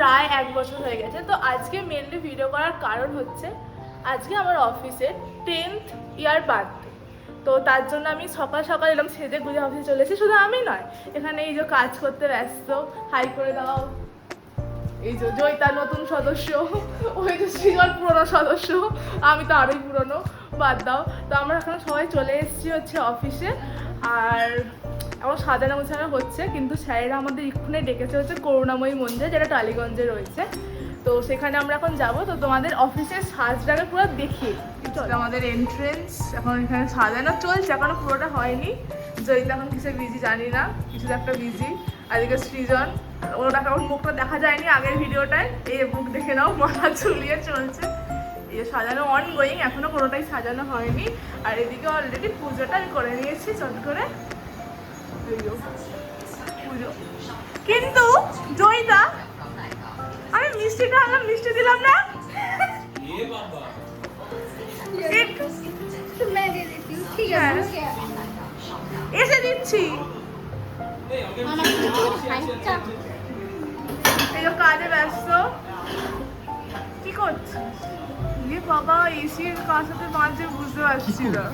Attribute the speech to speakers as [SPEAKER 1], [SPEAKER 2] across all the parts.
[SPEAKER 1] প্রায় 1 বছর হয়ে গেছে। তো আজকে মেনলি ভিডিও করার কারণ হচ্ছে আজকে আমার অফিসের 10th ইয়ার বার্থডে। তো তার জন্য আমি সকাল সকাল এরকম সেজে গুজে অফিসে চলে এসেছি। শুধু আমি নয়, এখানে এই যে কাজ করতে ব্যস্ত, হাই করে দাও এই যে জয়িতা নতুন সদস্য, ওই যে সৃজন পুরনো সদস্য, আমি তো আরোই পুরনো, বাদ দাও। তো আমরা এখন সবাই চলে এসেছি হচ্ছে অফিসে। আর এখন সাজানো গোছানো হচ্ছে, কিন্তু স্যারেরা আমাদের এক্ষুনি ডেকেছে হচ্ছে করুণাময়ী মন্দিরে, যেটা টালিগঞ্জে রয়েছে। তো সেখানে আমরা এখন যাব। তো তোমাদের অফিসের সাজটাকে পুরো দেখি। আমাদের এন্ট্রেন্স এখন এখানে সাজানো চলছে, এখনো পুরোটা হয়নি। জয়িতা এখন কিসে বিজি জানি না, কিছু একটা বিজি। আর এদিকে সৃজন, ওটা এখন মুখটা দেখা যায়নি আগের ভিডিওটায়, এই মুখ দেখে নাও, মাথা ঝুলিয়ে চলছে। এই সাজানো অনগোয়িং, এখনো কোনোটাই সাজানো হয়নি। আর এদিকে অলরেডি পুজোটা আমি করে নিয়েছি চট করে, পুজো। কিন্তু জয়িতা, আমি মিষ্টিটা আনলাম, মিষ্টি দিলাম না। এসে দিচ্ছি, এই কাজে ব্যস্ত। কি করছিস? বাবা, এসির কার সাথে বাঁধছে বুঝতে পারছি না।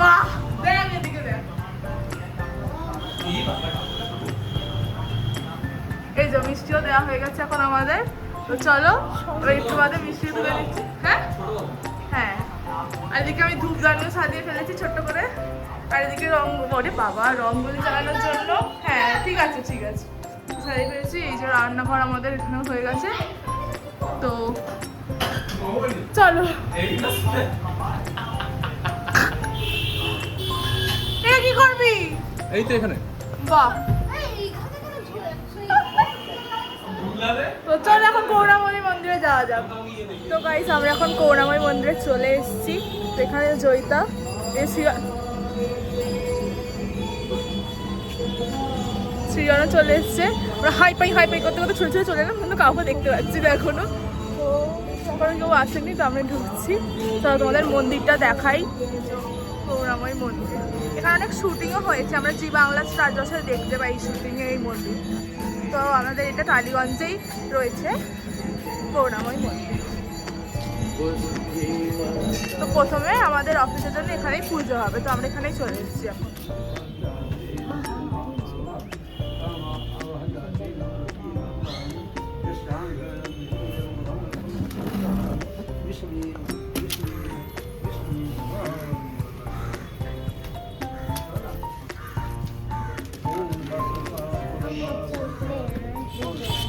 [SPEAKER 1] বাহ, দেখ এদিকে দেখ, এই যে মিষ্টিও দেওয়া হয়ে গেছে এখন আমাদের। তো চলো একটু বাদে মিষ্টি তুলে নিচ্ছি। হ্যাঁ হ্যাঁ, আর এদিকে আমি ধূপদানিও সাজিয়ে ফেলেছি ছোট্ট করে। আর এদিকে রং, ওরে বাবা, রঙগুলি চালানোর জন্য। হ্যাঁ ঠিক আছে ঠিক আছে, সাজিয়ে ফেলেছি। এই যে রান্নাঘর আমাদের এখানেও হয়ে গেছে। তো চলো, এটা কি করবি?
[SPEAKER 2] এই তো এখানে।
[SPEAKER 1] বাহ, তো চল এখন করুণাময়ী মন্দিরে যাওয়া যাক। তো গাইস, আমরা এখন করুণাময়ী মন্দিরে চলে এসেছি। তো এখানে জয়িতা, সৃজনও চলে এসছে। আমরা হাই পাই করতে করতে ছুটে ছুটে চলে এলাম, কিন্তু কাউকে দেখতে পাচ্ছি না এখনো। তো এখন কেউ আসেনি, তো আমরা ঢুকছি। তো তোমাদের মন্দিরটা দেখাই, করুণাময়ী মন্দির। এখানে অনেক শুটিংও হয়েছে, আমরা জি বাংলা স্টার জলসায় দেখতে পাই শুটিংয়ে এই মন্দির। তো আমাদের এটা টালিগঞ্জেই রয়েছে করুণাময়ী মন্দির। তো প্রথমে আমাদের অফিসের জন্য এখানেই পুজো হবে, তো আমরা এখানেই চলে এসেছি এখন।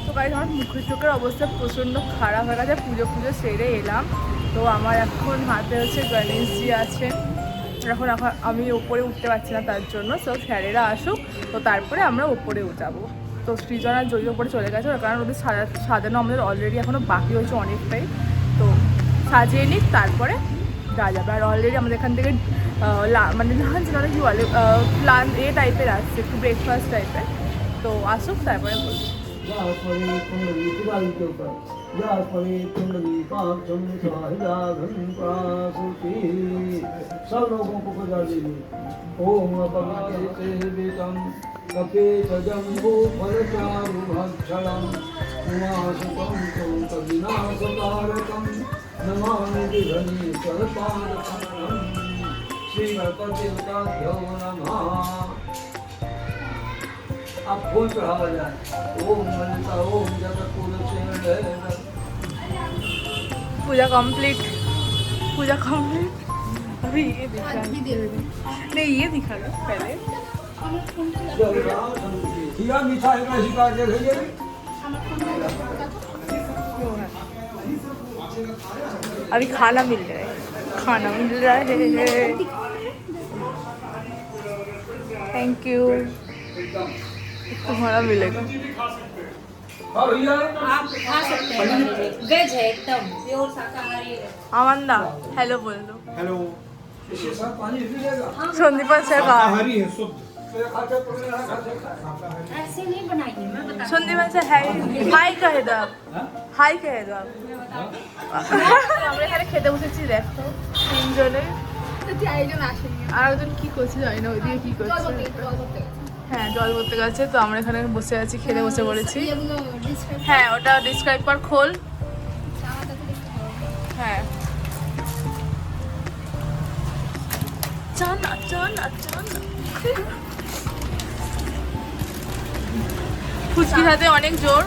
[SPEAKER 1] তো গাইস, আমার মুখের চোখের অবস্থা প্রচণ্ড খারাপ হয়ে গেছে। পুজো সেরে এলাম। তো আমার এখন হাতে হচ্ছে গণেশজি আছে, এখন আমি ওপরে উঠতে পারছি না তার জন্য। তো স্যারেরা আসুক, তো তারপরে আমরা ওপরে যাবো। তো সৃজন আর জয়ী ওপরে চলে গেছে, কারণ ওদের সাজানো আমাদের অলরেডি এখনও বাকি হয়েছে অনেকটাই। তো সাজিয়ে নিক, তারপরে যাওয়া যাবে। আর অলরেডি আমাদের এখান থেকে মানে লাঞ্চ নয় কি বলে, প্লান এ টাইপের আসছে, একটু ব্রেকফাস্ট টাইপের। তো আসুক, তারপরে বলছি।
[SPEAKER 3] सब लोगों को बजा दीजिए। ओम कपेतजम्बो फलचारुभक्षणं उमासुतं विनाशकारकं नमामि विघ्नेश्वरपादकमलं श्रीगणपतिभ्यो नमः। अब फूल चढ़ाया जाए। ओम ललिता ओम जगतकुल
[SPEAKER 1] पूजा कंप्लीट, पूजा कंप्लीट। अभी ये दिखा नहीं, ये दिखा दो पहले। अभी खाना मिल रहा है, खाना मिल रहा है। थैंक यू, तुम्हारा मिलेगा।
[SPEAKER 4] आप खा सकते हैं, वेज है एकदम प्योर शाकाहारी है।
[SPEAKER 1] आमंदा हेलो बोल दो।
[SPEAKER 2] हेलो।
[SPEAKER 1] संदीपन सर का
[SPEAKER 2] शाकाहारी है, शुद्ध।
[SPEAKER 4] ऐसे नहीं बनाइए, मैं बता
[SPEAKER 1] संदीपन सर হাই কহে দাও, হাই কহে দাও। আমরা এখানে খেতে বসেছি, দেখো তিনজনে। আর একজন কি করছে জানি না, ওইদিকে কি করছে। হ্যাঁ জল ভরতে গেছে, তো আমরা এখানে বসে আছি, খেতে বসে পড়েছি।
[SPEAKER 2] ये बोलो डिस्क्राइब
[SPEAKER 1] হ্যাঁ ওটা ডিসক্রাইব কর, খোল।
[SPEAKER 2] चाहता तो देखो
[SPEAKER 1] হ্যাঁ চানা চানা চানা ফুচকির হাতে অনেক জোর,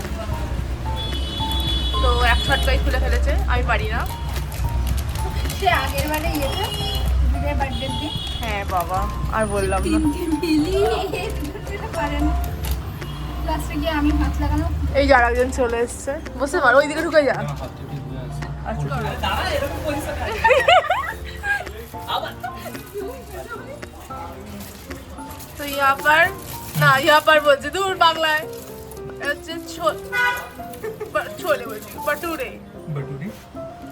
[SPEAKER 1] তো এক ছটকাই খুলে ফেলেছে, আমি পারি না।
[SPEAKER 2] সে আগের বারে ইয়েতে বিজয় বার্থডে দিন
[SPEAKER 1] হ্যাঁ বাবা আর বললাম না।
[SPEAKER 2] তিনটে মিলি এটা পারে না, লাস্টে গিয়ে আমি হাত লাগানো
[SPEAKER 1] এই যে আরেকজন চলে এসছে, বসে পারো, ওইদিকে ঢুকে যা। আচ্ছা তো यहाँ पर না यहाँ पर বলছে দূর বাংলায় হচ্ছে छोले বলছি भटूरे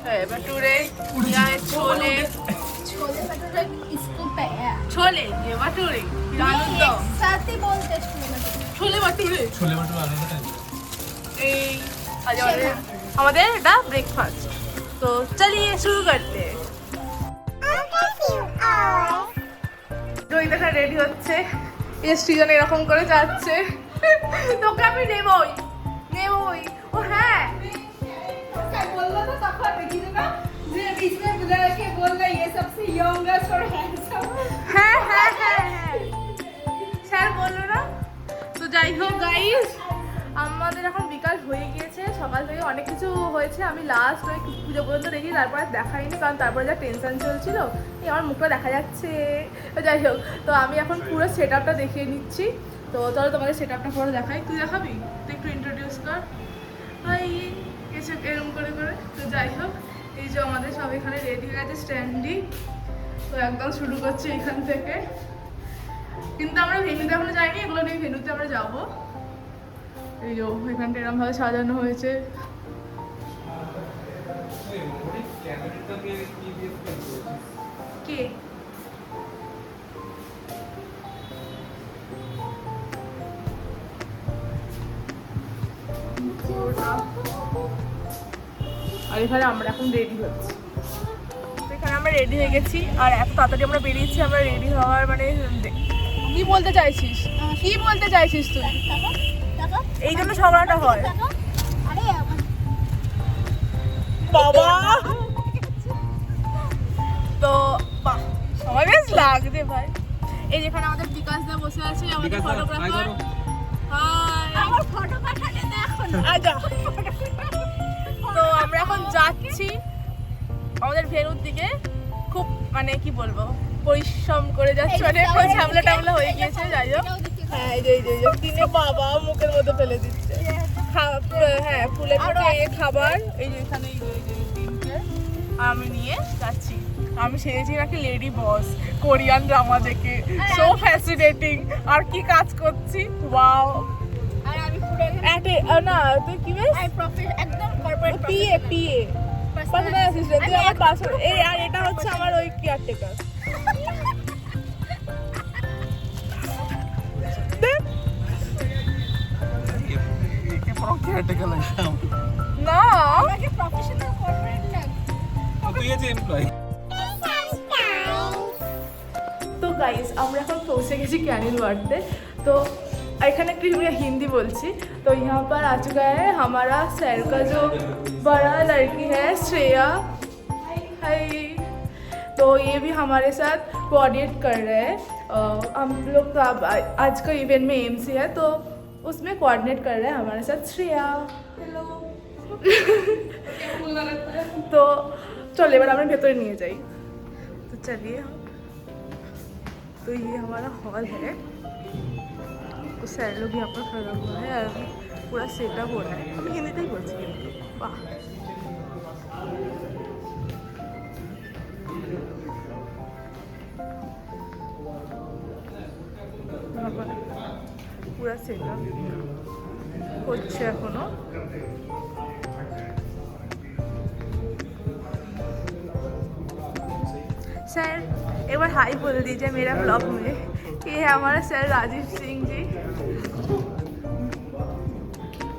[SPEAKER 1] है भटूरे यहाँ है छोले
[SPEAKER 2] छोले भटूरे इसको पाया
[SPEAKER 1] छोले ये भटूरे फिर आलू दम
[SPEAKER 2] एक साथ ही बोलते छोले भटूरे
[SPEAKER 1] छोले भटूरे এই আজ আমাদের এটা ব্রেকফাস্ট, তো চলিয়ে শুরু করতে। রোহিত এখন রেডি হচ্ছে, সৃজন এরকম করে যাচ্ছে, তোকে আমি নেবই নেবই। ও হ্যাঁ
[SPEAKER 2] बोलना था तब देखी ना যে बीच में बुला के बोल रहा ये सबसे यंगेस्ट और हैंडसम
[SPEAKER 1] হ্যাঁ হ্যাঁ হ্যাঁ হ্যাঁ স্যার বললো না। তো যাই হোক গাইস, আমাদের এখন বিকাল হয়ে গিয়েছে, সকাল থেকে অনেক কিছু হয়েছে, আমি লাস্ট ওই পুজো পর্যন্ত দেখি, তারপর দেখাইনি, কারণ তারপরে যা টেনশন চলছিল, এই আমার মুখটা দেখা যাচ্ছে। তো যাই হোক, তো আমি এখন পুরো সেট আপটা দেখিয়ে নিচ্ছি, তো চলো তোমাদের সেট আপটা পুরো দেখাই। তুই দেখাবি, তুই একটু ইন্ট্রোডিউস কর ভাই এসে এরকম করে করে। তো যাই হোক, এই যে আমাদের সব এখানে রেডি হয়ে গেছে স্ট্যান্ডিং, তো একদম শুরু করছি এখান থেকে, কিন্তু আমরা ভেন্যুতে এখনো যাইনি, এগুলো নিয়ে ভেন্যুতে আমরা যাবো। এই যে এখানটা এরকম ভাবে সাজানো হয়েছে, কে আর এখানে আমরা এখন রেডি হচ্ছি। তো এখানে আমরা রেডি হয়ে গেছি, আর এত তাড়াতাড়ি আমরা বেরিয়েছি, আমরা রেডি হওয়ার মানে কি বলতে চাইছিস, কি বলতে চাইছিস তুই? এই জন্য ঝগড়াটা হয়
[SPEAKER 2] আরে
[SPEAKER 1] বাবা। তো বাহ সবাই বেশ লাগছে ভাই। এই যেখানে আমাদের বিকাশ দা বসে আছে, আমাদের ফটোগ্রাফার। হাই
[SPEAKER 2] আমার ফটো পাঠালে দেখো না
[SPEAKER 1] আচ্ছা, তো আমরা এখন যাচ্ছি আমাদের ভেন্যুর দিকে, খুব মানে কি বলবো পরিশ্রম করে যাচ্ছি, মানে এখন ঝামেলা টামলা হয়ে গিয়েছে। যাই হোক, হ্যাঁ এই যে দিনে বাবা মুখের মধ্যে ফেলে দিচ্ছে, হ্যাঁ ফুলে ফুলে খাবার, এই যে এখানে এই যে তিনটে আমি নিয়ে যাচ্ছি। আমি সেরেছি নাকি লেডি বস, কোরিয়ান ড্রামা দেখে, সো ফ্যাসিনেটিং। আর কি কাজ করছি, ওয়াও।
[SPEAKER 2] আর আমি পুরো
[SPEAKER 1] না তুই কি বেশ
[SPEAKER 2] একদম corporate
[SPEAKER 1] PA PA personal assistant, তুই আমার পার্সোনাল। এই আর এটা হচ্ছে আমার ওই কেয়ারটেকার। না
[SPEAKER 2] আমাকে প্রফেশনাল কর্পোরেট লাগে
[SPEAKER 1] তো गाइस আমরা এখন পৌঁছে গেছি ক্যানিল ওয়ার্ডতে। তো एखाने हिंदी बोलची। तो यहाँ पर आ चुका है हमारा सर का जो बड़ा लड़की है श्रेया, हाय। तो ये भी हमारे साथ कोऑर्डिनेट कर रहे हैं। हम लोग का आज का इवेंट में एमसी है, तो उसमें कोऑर्डिनेट कर रहे हैं हमारे साथ श्रेया। हेलो तो चलो एबार আমরা ভেতরে নিয়ে যাই। तो चलिए, तो ये हमारा हॉल है, तो सर लोग यहाँ पर खड़ा हुआ है और अभी पूरा सेटअप हो रहा है। अभी हिंदी ही बोलती है, वाह। यहाँ पर पूरा सेटअप হচ্ছে এখনো। सर एक बार हाई बोल दीजिए मेरा ब्लॉग में। ये है हमारा सर राजीव सिंह जी।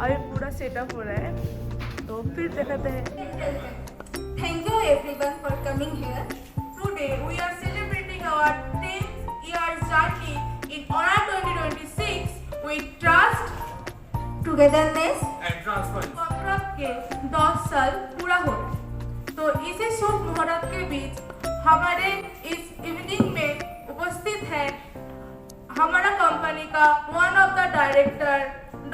[SPEAKER 1] अभी पूरा सेटअप हो रहा है, तो फिर देखते हैं।
[SPEAKER 2] Thank you everyone for coming here.
[SPEAKER 1] Today we are celebrating our 10th year journey in Honor 2026.
[SPEAKER 2] Togetherness
[SPEAKER 5] and transparency.
[SPEAKER 1] Contract के 10 साल पूरा हो रहे हैं। तो इसी शुभ मुहूर्त के बीच हमारे इस इवनिंग में उपस्थित है हमारा कंपनी का one of the director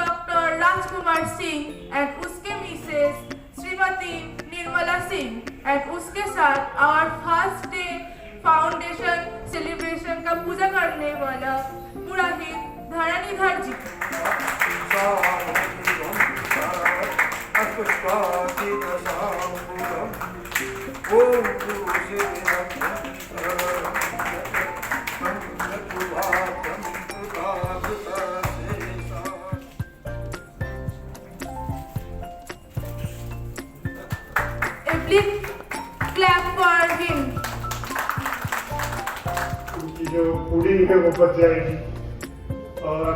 [SPEAKER 1] doctor Rajkumar Singh and उसके मिसेस श्रीमती निर्मला सिंह एंड उसके साथ our first day foundation celebration का पूजा करने वाला पुरोहित धरणीधर जी। A big clap for him.
[SPEAKER 6] उनकी जो पूरी है वो बच जाएगी और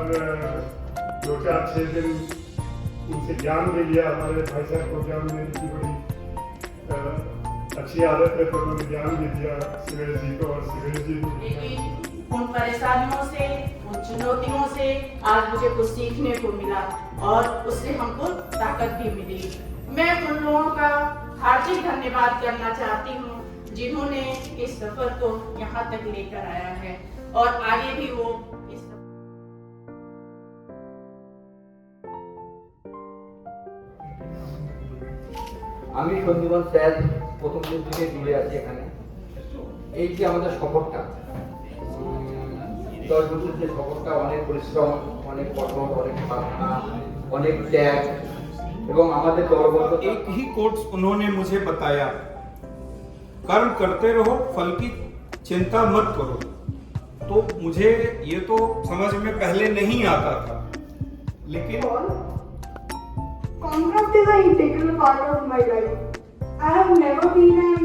[SPEAKER 6] 2-4-6 दिन उनसे ज्ञान भी लिया। हमारे भाई साहब को ज्ञान देने की बड़ी अच्छी आदत है, तो उन्होंने ज्ञान भी दिया सुरेश जी को और सुरेश जी को।
[SPEAKER 7] लेकिन उन परेशानियों से, उन चुनौतियों से आज मुझे कुछ सीखने को मिला और उससे हमको ताकत भी मिली। मैं उन लोगों का हार्दिक धन्यवाद करना चाहती हूँ जिन्होंने इस सफर को यहाँ तक लेकर आया है और आगे भी वो इस
[SPEAKER 3] আমি সন্দীপন স্যার প্রথম দিন থেকে জুড়ে আছি এখানে। এই যে আমাদের সফরটা 10 বছর যে সফরটা, অনেক পরিশ্রম, অনেক কঠোর, অনেক সাধনা, অনেক ত্যাগ এবং আমাদের দলবদ্ধ।
[SPEAKER 5] एक ही कोट्स उन्होंने मुझे बताया, कर्म करते रहो, फल की चिंता मत करो। तो मुझे ये तो समझ में पहले नहीं आता था, लेकिन
[SPEAKER 8] Contract is an integral part of my life. I have never been an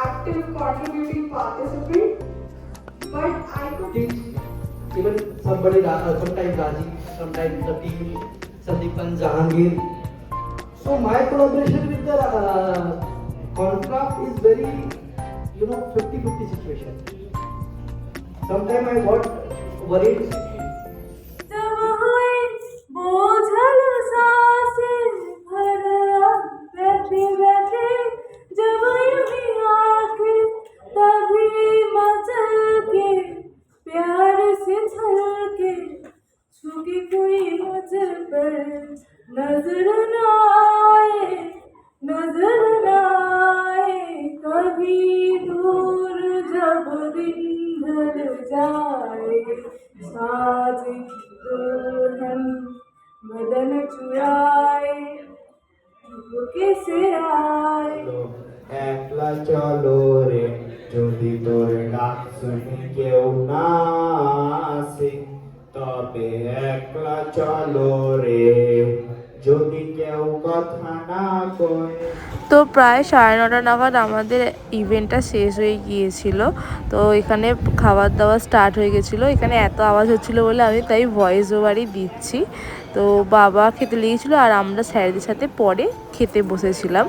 [SPEAKER 8] active contributing participant, but I could
[SPEAKER 9] even somebody, sometimes Raji, sometimes the team, Sandeepan, Jahangir. So my collaboration with the contract is very, 50-50 situation. Sometimes I got worried.
[SPEAKER 1] जब हुए बोझल सांसें भरा बैठे बैठे, जब यूं आके तभी मचल के प्यार से छल के छुकी कोई मुझ पर नजर न आए, नजर न आए। कभी दूर जब दिन ढल जाए, साज दुल्हन बदन चुराए, कैसे आए।
[SPEAKER 10] একলা চলো রে, যদি তোর ডাক শুনি কেউ না আসে, তবে একলা চলো রে, যদি কেউ কথা না কয়।
[SPEAKER 1] তো প্রায় 9:30 নাগাদ আমাদের ইভেন্টটা শেষ হয়ে গিয়েছিল। তো এখানে খাবার দাবার স্টার্ট হয়ে গেছিলো। এখানে এত আওয়াজ হচ্ছিলো বলে আমি তাই ভয়েস ওভারই দিচ্ছি। তো বাবা খেতে লেগেছিলো আর আমরা স্যারদের সাথে পরে খেতে বসেছিলাম,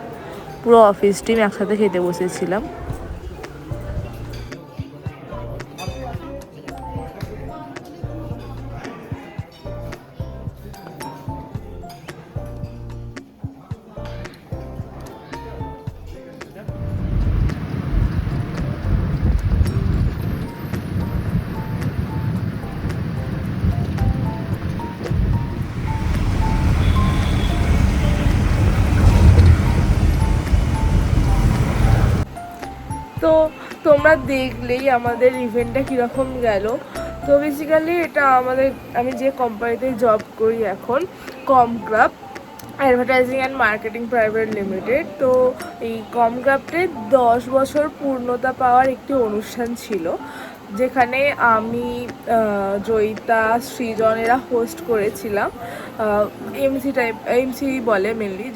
[SPEAKER 1] পুরো অফিস টিম একসাথে খেতে বসেছিলাম। তো তোমরা দেখলেই আমাদের ইভেন্টটা কীরকম গেল। তো বেসিক্যালি এটা আমি যে কোম্পানিতে জব করি এখন, Comcraft advertising and marketing private limited. তো এই কমক্রাফটে 10 বছর পূর্ণতা পাওয়ার একটি অনুষ্ঠান ছিল, যেখানে আমি জয়িতা, সৃজন এরা হোস্ট করেছিলাম। এমসি বলে মেনলি,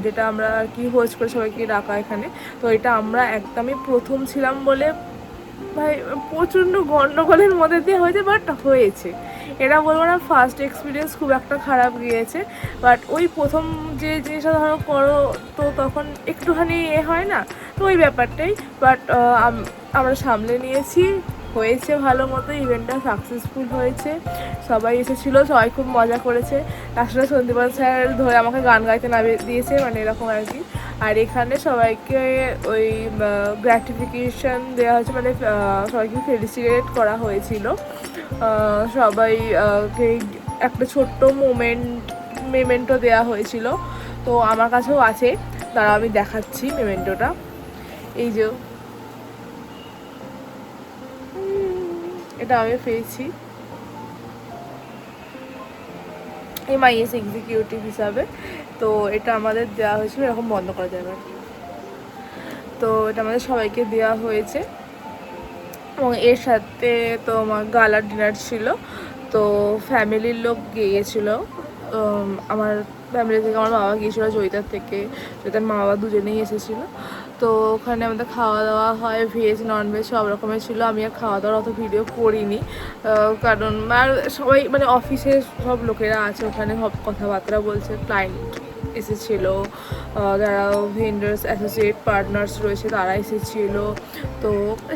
[SPEAKER 1] যেটা আমরা আর কি হোস্ট করে সবাইকে ডাকা এখানে। তো এটা আমরা একদমই প্রথম ছিলাম বলে ভাই প্রচণ্ড গণ্ডগোলের মধ্যে দিয়ে হয়েছে, বাট হয়েছে। এটা বলবো না ফার্স্ট এক্সপিরিয়েন্স খুব একটা খারাপ গিয়েছে, বাট ওই প্রথম যে জিনিসটা ধরো করো তো তখন একটুখানি হয় না, তো ওই ব্যাপারটাই। বাট আমরা সামলে নিয়েছি, হয়েছে ভালো মতো, ইভেন্টটা সাকসেসফুল হয়েছে, সবাই এসেছিলো, সবাই খুব মজা করেছে। আসলে সন্দীপন স্যার ধরে আমাকে গান গাইতে নামিয়ে দিয়েছে, মানে এরকম আর কি। আর এখানে সবাইকে ওই গ্র্যাটিফিকেশান দেওয়া হয়েছে, মানে সবাইকে ফেলিসিটেট করা হয়েছিল। সবাইকে একটা ছোট্ট মেমেন্টো দেওয়া হয়েছিল, তো আমার কাছেও আছে, দাঁড়াও আমি দেখাচ্ছি মেমেন্টোটা। এই যে এটা আমি পেয়েছি MIS এক্সিকিউটিভ হিসাবে, তো এটা আমাদের দেওয়া হয়েছিল, এরকম বন্ধ করা যাবে, তো এটা আমাদের সবাইকে দেওয়া হয়েছে। এবং এর সাথে তো আমার গালা ডিনার ছিল, তো ফ্যামিলির লোক গিয়েছিলো, আমার ফ্যামিলি থেকে আমার বাবা গিয়েছিলো, জয়িতার থেকে, জয়িতার মা বাবা দুজনেই এসেছিলো। তো ওখানে আমাদের খাওয়া দাওয়া হয়, ভেজ ননভেজ সব রকমের ছিল। আমি আর খাওয়া দাওয়ার অত ভিডিও করিনি, কারণ আর সবাই মানে অফিসের সব লোকেরা আছে ওখানে, সব কথাবার্তা বলছে, ক্লায়েন্ট এসেছিলো, যারা ভেন্ডার্স অ্যাসোসিয়েট পার্টনার্স রয়েছে তারা এসেছিলো, তো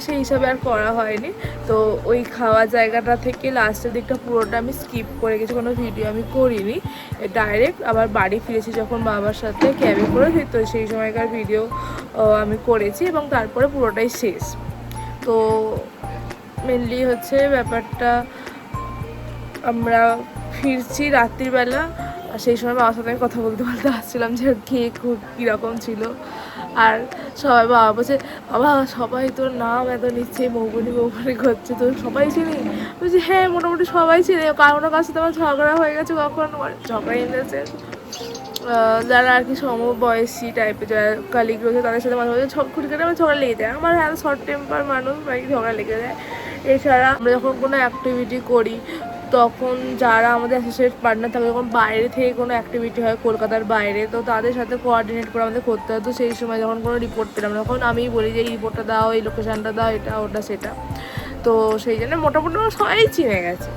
[SPEAKER 1] সেই হিসাবে আর করা হয়নি। তো ওই খাওয়া জায়গাটা থেকে লাস্টের দিকটা পুরোটা আমি স্কিপ করে গেছি, কোনো ভিডিও আমি করিনি, ডাইরেক্ট আবার বাড়ি ফিরেছি যখন বাবার সাথে ক্যাবে করে, তো সেই সময়কার ভিডিও আমি করেছি এবং তারপরে পুরোটাই শেষ। তো মেনলি হচ্ছে ব্যাপারটা, আমরা ফিরছি রাত্রিবেলা, আর সেই সময় বাবার সাথে আমি কথা বলতে আসছিলাম যে কেক কীরকম ছিল। আর সবাই বাবা বলছে, বাবা সবাই তোর নাম এত নিচ্ছে, মৌবনি করছে, তো সবাই চিনি? বলছি হ্যাঁ মোটামুটি সবাই চিনি, কারোর কাছে তো আমার ঝগড়া হয়ে গেছে, কখন ঝগড়া এনেছে, যারা আর কি সমবয়সী টাইপের যারা কালিগ রয়েছে তাদের সাথে মাঝে মাঝে খুঁটিখাটি আমার ঝগড়া লেগে যায়। আমার এত শর্ট টেম্পার মানুষ, বাকি ঝগড়া লেগে যায়। এছাড়া আমরা যখন কোনো অ্যাক্টিভিটি করি তখন যারা আমাদের অ্যাসোসিয়েট পার্টনার থাকে, যখন বাইরে থেকে কোনো অ্যাক্টিভিটি হয় কলকাতার বাইরে, তো তাদের সাথে কোঅর্ডিনেট করে আমাদের করতে হয়। তো সেই সময় যখন কোনো রিপোর্ট পেলাম, তখন আমিই বলি যে এই রিপোর্টটা দাও, এই লোকেশানটা দাও, এটা ওটা সেটা। তো সেই জন্য মোটামুটি সবাই চিনে গেছে।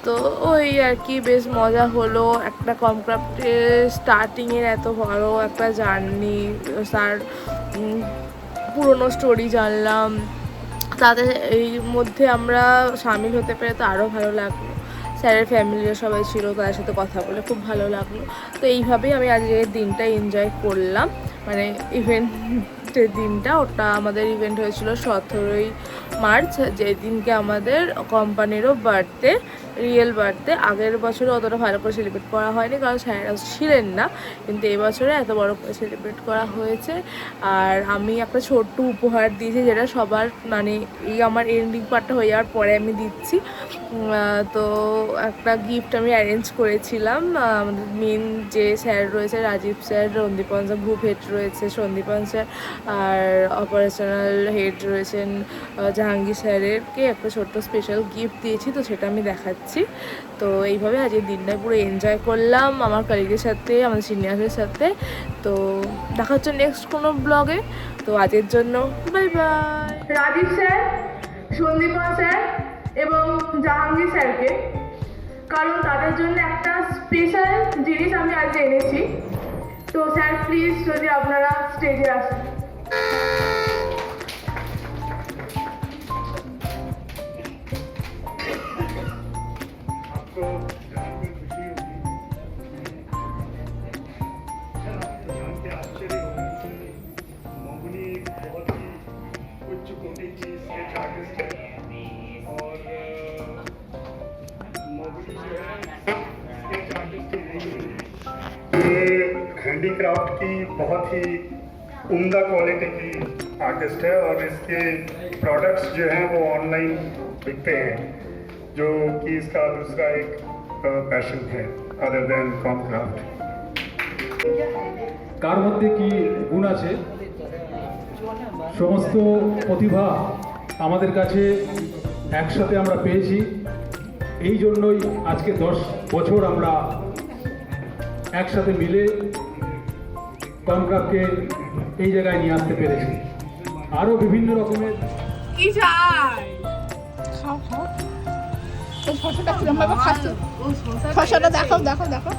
[SPEAKER 1] তো ওই আর কি বেশ মজা হলো। একটা কমক্রাফ্টের স্টার্টিংয়ের এত বড় একটা জার্নি, তার পুরনো স্টোরি জানলাম, তাদের এই মধ্যে আমরা সামিল হতে পেরে তো আরও ভালো লাগলো। স্যারের ফ্যামিলিরা সবাই ছিল, তাদের সাথে কথা বলে খুব ভালো লাগলো। তো এইভাবেই আমি আজকের দিনটা এনজয় করলাম, মানে ইভেন্টের দিনটা। ওটা আমাদের ইভেন্ট হয়েছিল 17ই মার্চ, যেদিনকে আমাদের কোম্পানিরও বার্থডে, রিয়েল বার্থডে। আগের বছরে অতটা ভালো করে সেলিব্রেট করা হয়নি কারণ স্যারেরা ছিলেন না, কিন্তু এবছরে এত বড় করে সেলিব্রেট করা হয়েছে। আর আমি একটা ছোট্ট উপহার দিয়েছি, যেটা সবার মানে এই আমার এন্ডিং পার্টটা হয়ে যাওয়ার পরে আমি দিচ্ছি। তো একটা গিফট আমি অ্যারেঞ্জ করেছিলাম। আমাদের মেন যে স্যার রয়েছে Rajib sir, Sandipan sir group head রয়েছে সন্দীপন স্যার, আর অপারেশনাল হেড রয়েছেন জাহাঙ্গীর স্যারেরকে একটা ছোট্ট স্পেশাল গিফট দিয়েছি, তো সেটা আমি দেখাচ্ছি। তো এইভাবে আজকের দিনটা পুরো এনজয় করলাম আমার কলিগের সাথে, আমাদের সিনিয়রদের সাথে। তো দেখা হচ্ছে নেক্সট কোনো ব্লগে। তো আজকের জন্য bye bye. Rajib sir, Sandipan sir এবং জাহাঙ্গীর স্যারকে, কারণ তাদের জন্য একটা স্পেশাল জিনিস আমি আজ এনেছি। তো স্যার প্লিজ যদি আপনারা স্টেজে আসেন।
[SPEAKER 6] आपको जानकर खुशी होगी, जान के आश्चर्य होगा कि मौगुनी बहुत ही उच्च कोटि की स्केच आर्टिस्ट है। और मौगुनी जो है स्केच आर्टिस्ट ही नहीं है, ये हैंडीक्राफ्ट की बहुत ही उम्दा क्वालिटी की आर्टिस्ट है। और इसके प्रोडक्ट्स जो हैं वो ऑनलाइन बिकते हैं, जो कि इसका दूसरा एक पैशन है अदर देन कॉमक्राफ्ट।
[SPEAKER 11] কার মধ্যে কি গুণ আছে, সমস্ত প্রতিভা আমাদের কাছে একসাথে আমরা পেয়েছি। এই জন্যই আজকে 10 বছর আমরা একসাথে মিলে কমক্রাফটকে এই জায়গায় নিয়ে আসতে পেরেছি। আরও বিভিন্ন রকমের
[SPEAKER 1] কি চাই
[SPEAKER 2] ফটোটা কিরম ভাবে খাচ্ছে, ফটোটা দেখো দেখো দেখো।